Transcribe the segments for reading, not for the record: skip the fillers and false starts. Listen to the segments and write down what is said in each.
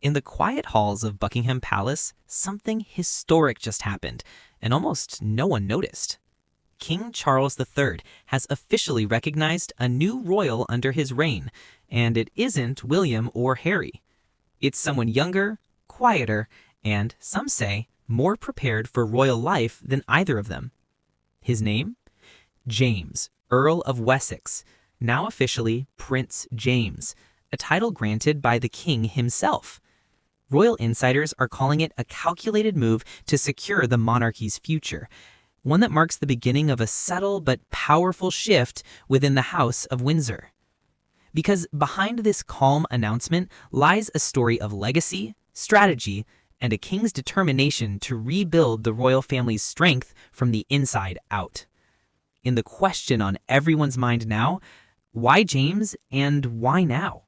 In the quiet halls of Buckingham Palace, something historic just happened, and almost no one noticed. King Charles III has officially recognized a new royal under his reign, and it isn't William or Harry. It's someone younger, quieter, and, some say, more prepared for royal life than either of them. His name? James, Earl of Wessex, now officially Prince James, a title granted by the king himself. Royal insiders are calling it a calculated move to secure the monarchy's future, one that marks the beginning of a subtle but powerful shift within the House of Windsor. Because behind this calm announcement lies a story of legacy, strategy, and a king's determination to rebuild the royal family's strength from the inside out. In the question on everyone's mind now, why James and why now?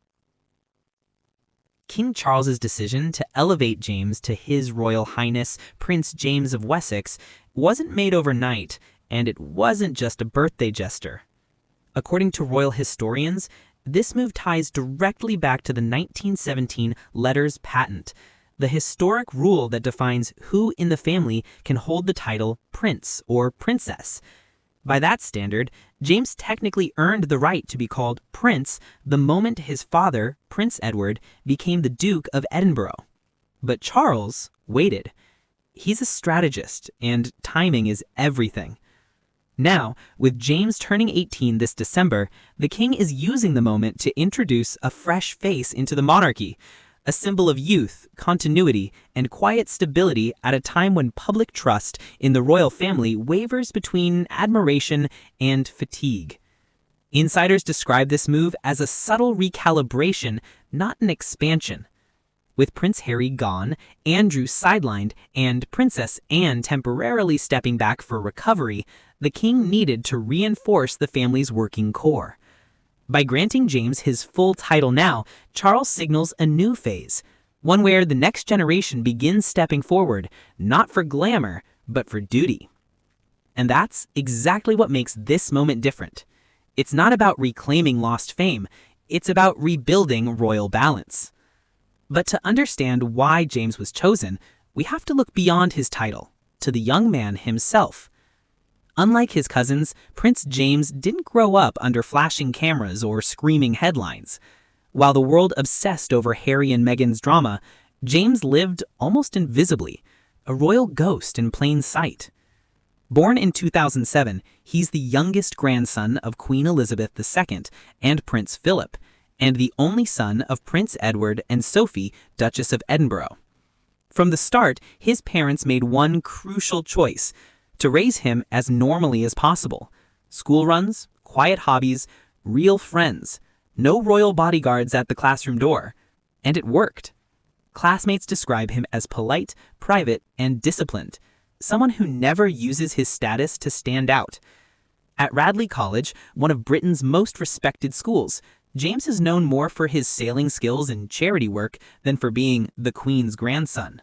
King Charles's decision to elevate James to His Royal Highness Prince James of Wessex wasn't made overnight, and it wasn't just a birthday gesture. According to royal historians, this move ties directly back to the 1917 Letters Patent, the historic rule that defines who in the family can hold the title prince or princess. By that standard, James technically earned the right to be called prince the moment his father, Prince Edward, became the Duke of Edinburgh. But Charles waited. He's a strategist, and timing is everything. Now, with James turning 18 this December, the king is using the moment to introduce a fresh face into the monarchy, a symbol of youth, continuity, and quiet stability at a time when public trust in the royal family wavers between admiration and fatigue. Insiders describe this move as a subtle recalibration, not an expansion. With Prince Harry gone, Andrew sidelined, and Princess Anne temporarily stepping back for recovery, the king needed to reinforce the family's working core. By granting James his full title now, Charles signals a new phase, one where the next generation begins stepping forward, not for glamour, but for duty. And that's exactly what makes this moment different. It's not about reclaiming lost fame, it's about rebuilding royal balance. But to understand why James was chosen, we have to look beyond his title, to the young man himself. Unlike his cousins, Prince James didn't grow up under flashing cameras or screaming headlines. While the world obsessed over Harry and Meghan's drama, James lived almost invisibly, a royal ghost in plain sight. Born in 2007, he's the youngest grandson of Queen Elizabeth II and Prince Philip, and the only son of Prince Edward and Sophie, Duchess of Edinburgh. From the start, his parents made one crucial choice: to raise him as normally as possible. School runs, quiet hobbies, real friends, no royal bodyguards at the classroom door. And it worked. Classmates describe him as polite, private, and disciplined, someone who never uses his status to stand out. At Radley College, one of Britain's most respected schools, James is known more for his sailing skills and charity work than for being the Queen's grandson.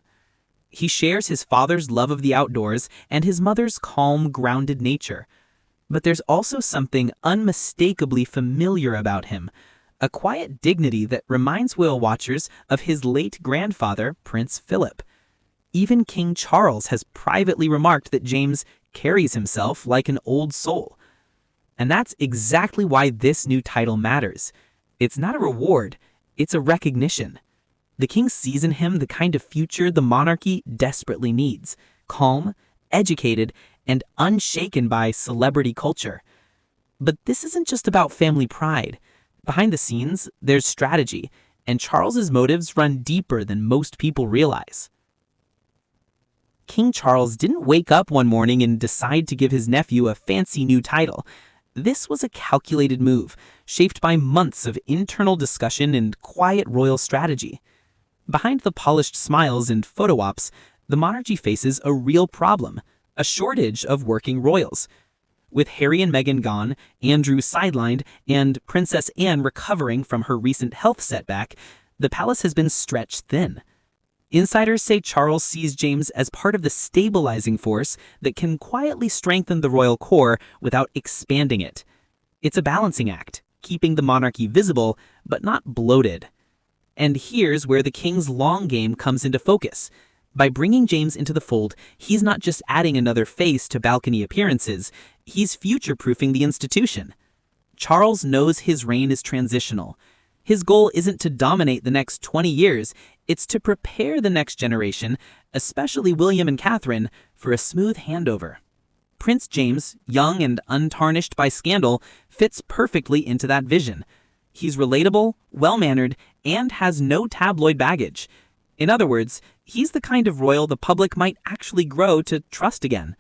He shares his father's love of the outdoors and his mother's calm, grounded nature. But there's also something unmistakably familiar about him, a quiet dignity that reminds whale watchers of his late grandfather, Prince Philip. Even King Charles has privately remarked that James carries himself like an old soul. And that's exactly why this new title matters. It's not a reward, it's a recognition. The king sees in him the kind of future the monarchy desperately needs: calm, educated, and unshaken by celebrity culture. But this isn't just about family pride. Behind the scenes, there's strategy, and Charles's motives run deeper than most people realize. King Charles didn't wake up one morning and decide to give his nephew a fancy new title. This was a calculated move, shaped by months of internal discussion and quiet royal strategy. Behind the polished smiles and photo ops, the monarchy faces a real problem: a shortage of working royals. With Harry and Meghan gone, Andrew sidelined, and Princess Anne recovering from her recent health setback, the palace has been stretched thin. Insiders say Charles sees James as part of the stabilizing force that can quietly strengthen the royal core without expanding it. It's a balancing act, keeping the monarchy visible, but not bloated. And here's where the king's long game comes into focus. By bringing James into the fold, he's not just adding another face to balcony appearances, he's future-proofing the institution. Charles knows his reign is transitional. His goal isn't to dominate the next 20 years, it's to prepare the next generation, especially William and Catherine, for a smooth handover. Prince James, young and untarnished by scandal, fits perfectly into that vision. He's relatable, well-mannered, and has no tabloid baggage. In other words, he's the kind of royal the public might actually grow to trust again.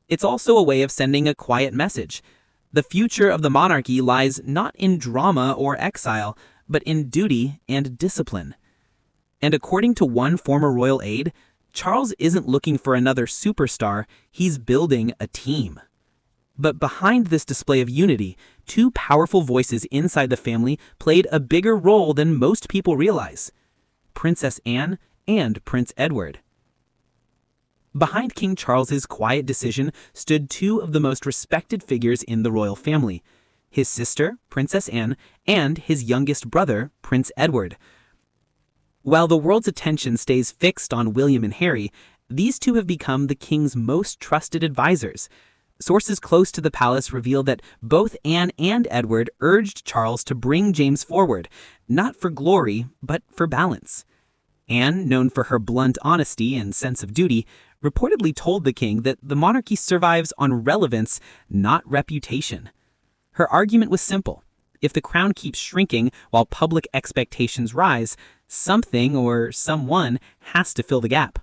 It's also a way of sending a quiet message. The future of the monarchy lies not in drama or exile, but in duty and discipline. And according to one former royal aide, Charles isn't looking for another superstar, he's building a team. But behind this display of unity, two powerful voices inside the family played a bigger role than most people realize: Princess Anne and Prince Edward. Behind King Charles's quiet decision stood two of the most respected figures in the royal family: his sister, Princess Anne, and his youngest brother, Prince Edward. While the world's attention stays fixed on William and Harry, these two have become the king's most trusted advisors. Sources close to the palace reveal that both Anne and Edward urged Charles to bring James forward, not for glory, but for balance. Anne, known for her blunt honesty and sense of duty, reportedly told the king that the monarchy survives on relevance, not reputation. Her argument was simple: if the crown keeps shrinking while public expectations rise, something or someone has to fill the gap.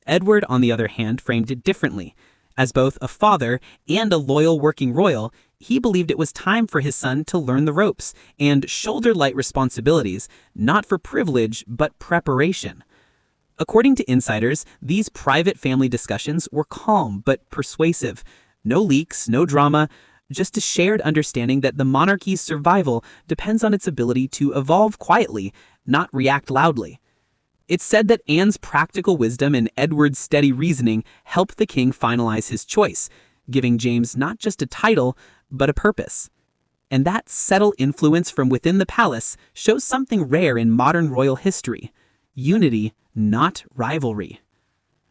Edward, on the other hand, framed it differently. As both a father and a loyal working royal, he believed it was time for his son to learn the ropes and shoulder light responsibilities, not for privilege, but preparation. According to insiders, these private family discussions were calm but persuasive. No leaks, no drama, just a shared understanding that the monarchy's survival depends on its ability to evolve quietly, not react loudly. It's said that Anne's practical wisdom and Edward's steady reasoning helped the king finalize his choice, giving James not just a title, but a purpose. And that subtle influence from within the palace shows something rare in modern royal history: unity, not rivalry.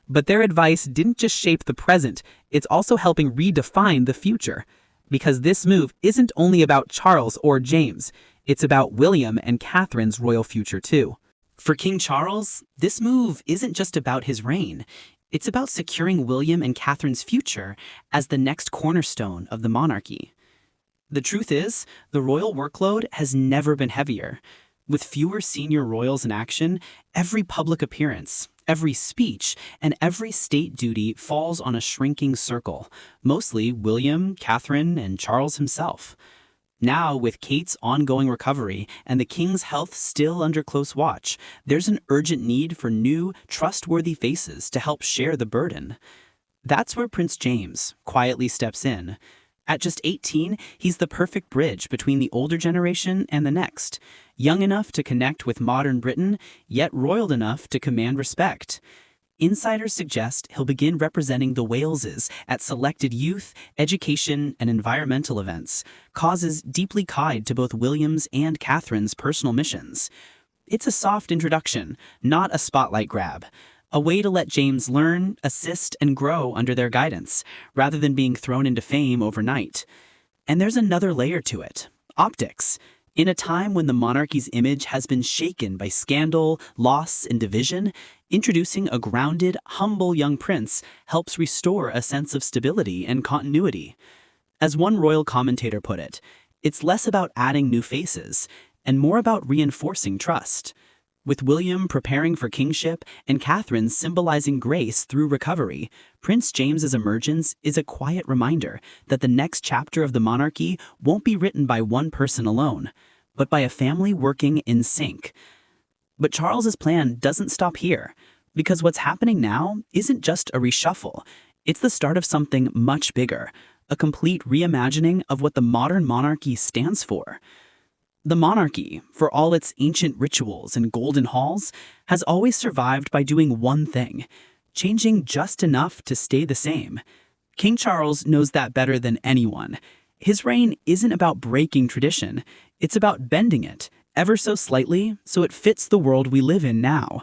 But their advice didn't just shape the present, it's also helping redefine the future. Because this move isn't only about Charles or James, it's about William and Catherine's royal future too. For King Charles, this move isn't just about his reign. It's about securing William and Catherine's future as the next cornerstone of the monarchy. The truth is, the royal workload has never been heavier. With fewer senior royals in action, every public appearance, every speech, and every state duty falls on a shrinking circle, mostly William, Catherine, and Charles himself. Now, with Kate's ongoing recovery and the king's health still under close watch, there's an urgent need for new, trustworthy faces to help share the burden. That's where Prince James quietly steps in. At just 18, he's the perfect bridge between the older generation and the next, young enough to connect with modern Britain, yet royal enough to command respect. Insiders suggest he'll begin representing the Waleses at selected youth, education, and environmental events, causes deeply tied to both William's and Catherine's personal missions. It's a soft introduction, not a spotlight grab. A way to let James learn, assist, and grow under their guidance, rather than being thrown into fame overnight. And there's another layer to it: optics. In a time when the monarchy's image has been shaken by scandal, loss, and division, introducing a grounded, humble young prince helps restore a sense of stability and continuity. As one royal commentator put it, it's less about adding new faces and more about reinforcing trust. With William preparing for kingship and Catherine symbolizing grace through recovery, Prince James's emergence is a quiet reminder that the next chapter of the monarchy won't be written by one person alone, but by a family working in sync. But Charles's plan doesn't stop here, because what's happening now isn't just a reshuffle. It's the start of something much bigger, a complete reimagining of what the modern monarchy stands for. The monarchy, for all its ancient rituals and golden halls, has always survived by doing one thing: changing just enough to stay the same. King Charles knows that better than anyone. His reign isn't about breaking tradition, it's about bending it, ever so slightly, so it fits the world we live in now.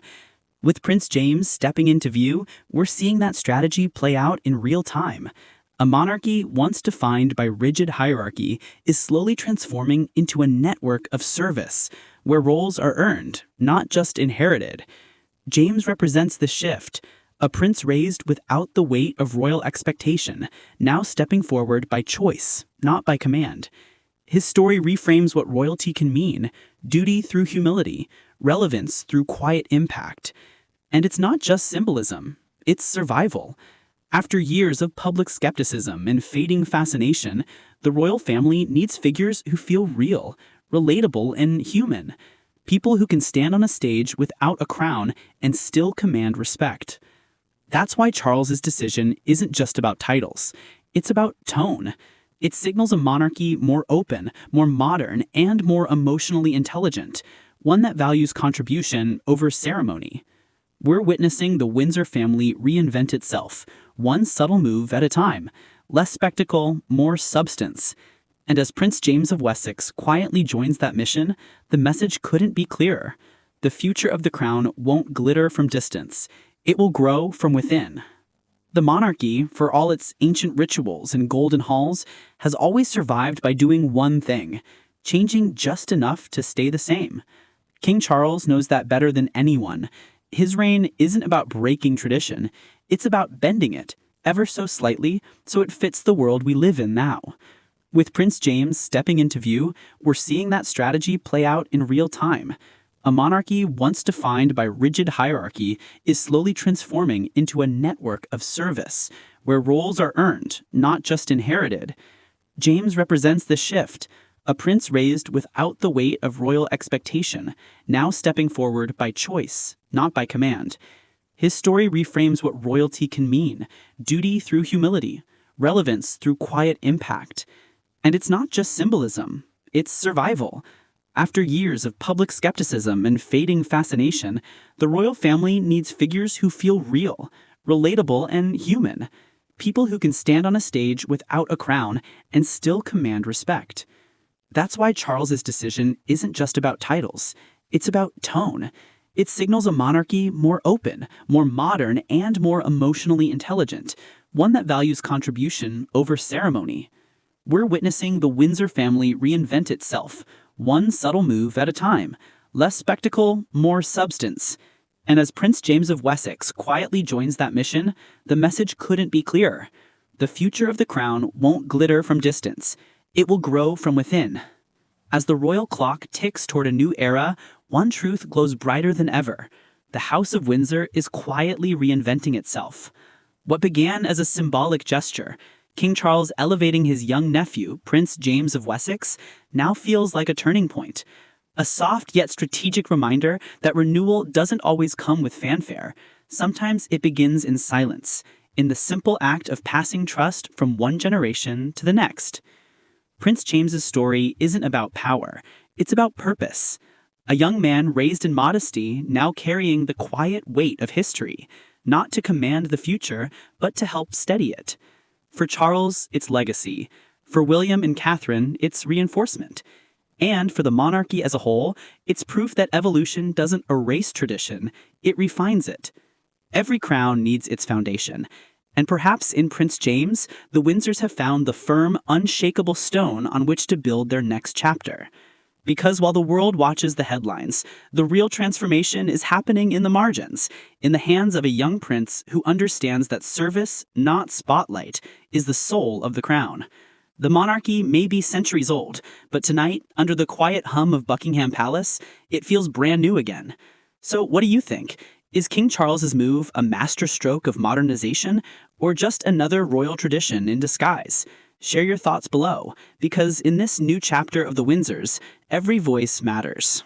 With Prince James stepping into view, we're seeing that strategy play out in real time. A monarchy once defined by rigid hierarchy is slowly transforming into a network of service, where roles are earned, not just inherited. James represents the shift, a prince raised without the weight of royal expectation, now stepping forward by choice, not by command. His story reframes what royalty can mean: duty through humility, relevance through quiet impact. And it's not just symbolism, it's survival. After years of public skepticism and fading fascination, the royal family needs figures who feel real, relatable, and human. People who can stand on a stage without a crown and still command respect. That's why Charles's decision isn't just about titles. It's about tone. It signals a monarchy more open, more modern, and more emotionally intelligent, one that values contribution over ceremony. We're witnessing the Windsor family reinvent itself, one subtle move at a time. Less spectacle, more substance. And as Prince James of Wessex quietly joins that mission, the message couldn't be clearer. The future of the crown won't glitter from distance. It will grow from within. The monarchy, for all its ancient rituals and golden halls, has always survived by doing one thing: changing just enough to stay the same. King Charles knows that better than anyone. His reign isn't about breaking tradition, it's about bending it, ever so slightly, so it fits the world we live in now. With Prince James stepping into view, we're seeing that strategy play out in real time. A monarchy once defined by rigid hierarchy is slowly transforming into a network of service, where roles are earned, not just inherited. James represents the shift, a prince raised without the weight of royal expectation, now stepping forward by choice, not by command. His story reframes what royalty can mean: duty through humility, relevance through quiet impact. And it's not just symbolism, it's survival. After years of public skepticism and fading fascination, the royal family needs figures who feel real, relatable, and human. People who can stand on a stage without a crown and still command respect. That's why Charles's decision isn't just about titles, it's about tone. It signals a monarchy more open, more modern, and more emotionally intelligent, one that values contribution over ceremony. We're witnessing the Windsor family reinvent itself, one subtle move at a time. Less spectacle, more substance. And as Prince James of Wessex quietly joins that mission, the message couldn't be clearer. The future of the crown won't glitter from distance. It will grow from within. As the royal clock ticks toward a new era, one truth glows brighter than ever. The House of Windsor is quietly reinventing itself. What began as a symbolic gesture, King Charles elevating his young nephew, Prince James of Wessex, now feels like a turning point. A soft yet strategic reminder that renewal doesn't always come with fanfare. Sometimes it begins in silence, in the simple act of passing trust from one generation to the next. Prince James's story isn't about power, it's about purpose. A young man raised in modesty, now carrying the quiet weight of history, not to command the future, but to help steady it. For Charles, it's legacy. For William and Catherine, it's reinforcement. And for the monarchy as a whole, it's proof that evolution doesn't erase tradition, it refines it. Every crown needs its foundation. And perhaps in Prince James, the Windsors have found the firm, unshakable stone on which to build their next chapter. Because while the world watches the headlines, the real transformation is happening in the margins, in the hands of a young prince who understands that service, not spotlight, is the soul of the crown. The monarchy may be centuries old, but tonight, under the quiet hum of Buckingham Palace, it feels brand new again. So what do you think? Is King Charles's move a masterstroke of modernization, or just another royal tradition in disguise? Share your thoughts below, because in this new chapter of the Windsors, every voice matters.